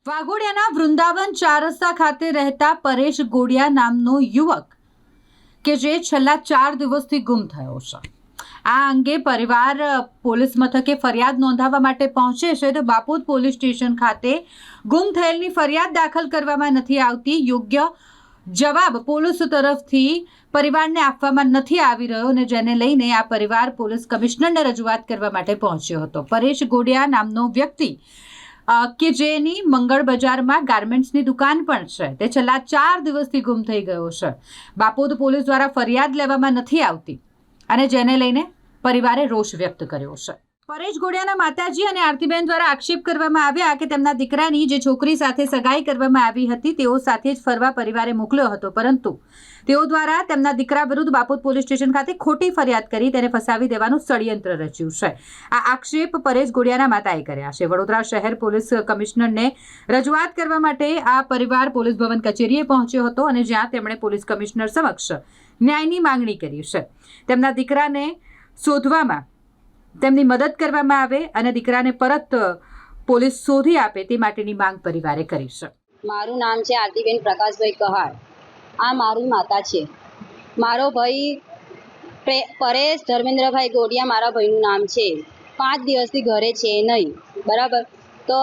વાઘોડિયાના વૃંદાવન ચાર રસ્તા ખાતે રહેતા પરેશ ગોડિયા નામનો યુવક કે જે છેલ્લા 4 દિવસથી ગુમ થયો છે। આ અંગે પરિવાર પોલીસ મથકે ફરિયાદ નોંધાવવા માટે પહોંચે છે તો બાપોદ પોલીસ સ્ટેશન ખાતે ગુમ થયેલની ફરિયાદ દાખલ કરવામાં નથી આવતી। યોગ્ય જવાબ પોલીસ તરફથી પરિવારને આપવામાં નથી આવી રહ્યો અને જેને લઈને આ પરિવાર પોલીસ કમિશનરને રજૂઆત કરવા માટે પહોંચ્યો હતો। પરેશ ગોડિયા નામનો વ્યક્તિ કે જેની મંગળ બજારમાં ગાર્મેન્ટ્સની દુકાન પણ છે તે છેલ્લા 4 દિવસથી ગુમ થઈ ગયો છે। બાપોદ પોલીસ દ્વારા ફરિયાદ લેવામાં નથી આવતી અને જેને લઈને પરિવારે રોષ વ્યક્ત કર્યો છે। પરેશ ગોડિયાના માતાજી અને આરતીબેન દ્વારા આક્ષેપ કરવામાં આવ્યા કે તેમના દીકરાની જે છોકરી સાથે સગાઈ કરવામાં આવી હતી તેઓ સાથે જ ફરવા પરિવારે મોકલ્યો હતો, પરંતુ તેઓ દ્વારા તેમના દીકરા વિરુદ્ધ બાપોદ પોલીસ સ્ટેશન ખાતે ખોટી ફરિયાદ કરી તેને ફસાવી દેવાનું ષડયંત્ર રચ્યું છે। આ આક્ષેપ પરેશ ગોડિયાના માતાએ કર્યા છે। વડોદરા શહેર પોલીસ કમિશનરને રજૂઆત કરવા માટે આ પરિવાર પોલીસ ભવન કચેરીએ પહોંચ્યો હતો અને જ્યાં તેમણે પોલીસ કમિશનર સમક્ષ ન્યાયની માંગણી કરી છે। તેમના દીકરાને શોધવામાં તેમની મદદ કરવામાં આવે અને દીકરાને પરત પોલીસ શોધી આપે તે માટેની માંગ પરિવારે કરી છે। મારું નામ છે આરતીબેન પ્રકાશભાઈ કહાર। આ મારી માતા છે। મારો ભાઈ પરેશ ધર્મેન્દ્રભાઈ ગોડિયા મારા ભાઈનું નામ છે। 5 દિવસથી ઘરે છે નહીં, બરાબર। તો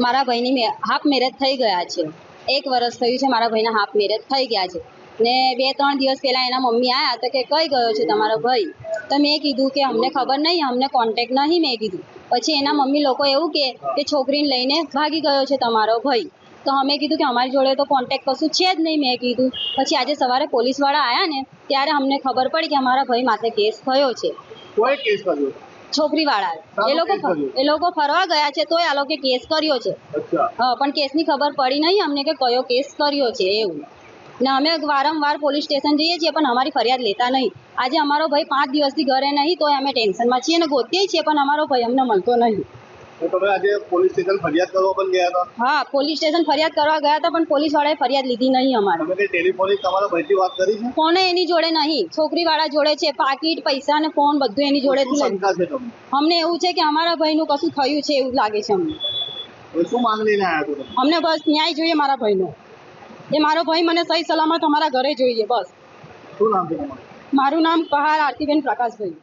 મારા ભાઈની હાફ મેરેજ થઈ ગયા છે। 1 વર્ષ થયું છે મારા ભાઈના હાફ મેરેજ થઈ ગયા છે ને 2-3 દિવસ પહેલાં એના મમ્મી આવ્યા તો કે કઈ ગયો છે તમારો ભાઈ? તો મેં કીધું કે અમને ખબર નહીં, અમને કોન્ટેક્ટ નહીં, મેં કીધું। પછી એના મમ્મી લોકો એવું કે છોકરીને લઈને ભાગી ગયો છે તમારો ભાઈ। તો અમે કીધું કે અમારી જોડે તો કોન્ટેક્ટ કશું છે જ નહીં, મેં કીધું। પછી આજે સવારે પોલીસવાળા આવ્યા ને ત્યારે અમને ખબર પડી કે અમારા ભાઈ માથે કેસ થયો છે। કોઈ કેસ કર્યો? છોકરીવાળા એ લોકો ફરવા ગયા છે તોય આ લોકો કેસ કર્યો છે। હા, પણ કેસની ખબર પડી નહીં અમને કે કયો કેસ કર્યો છે એવું। ને અમે વારંવાર પોલીસ સ્ટેશન જઈએ છીએ પણ અમારી ફરિયાદ લેતા નહીં। આજે અમારો ભાઈ 5 દિવસથી ઘરે નહીં તોય અમે ટેન્શનમાં છીએ અને ગોતીએ છીએ પણ અમારો ભાઈ અમને મળતો નહીં। તો તમે આજે પોલીસ સ્ટેશન ફરિયાદ કરવા પણ ગયા હતા? હા, પોલીસ સ્ટેશન ફરિયાદ કરવા ગયા હતા પણ પોલીસવાળાએ ફરિયાદ લીધી નહીં અમારી। તમે ટેલિફોનિક તમારા ભાઈથી વાત કરી છે? ફોન એની જોડે નહીં, છોકરીવાળા જોડે છે। પાકીટ, પૈસા ને ફોન બધું એની જોડેથી શંકા છે તમને? અમને એવું છે કે અમારા ભાઈનું કશું થયું છે એવું લાગે છે અમને। શું માંગ લઈને આવ્યા છો? અમને બસ ન્યાય જોઈએ મારા ભાઈનો। એ મારો ભાઈ મને સહી સલામત અમારા ઘરે જોઈએ બસ। શું નામ છે તમારું? મારું નામ કહાર આરતીબેન પ્રકાશભાઈ।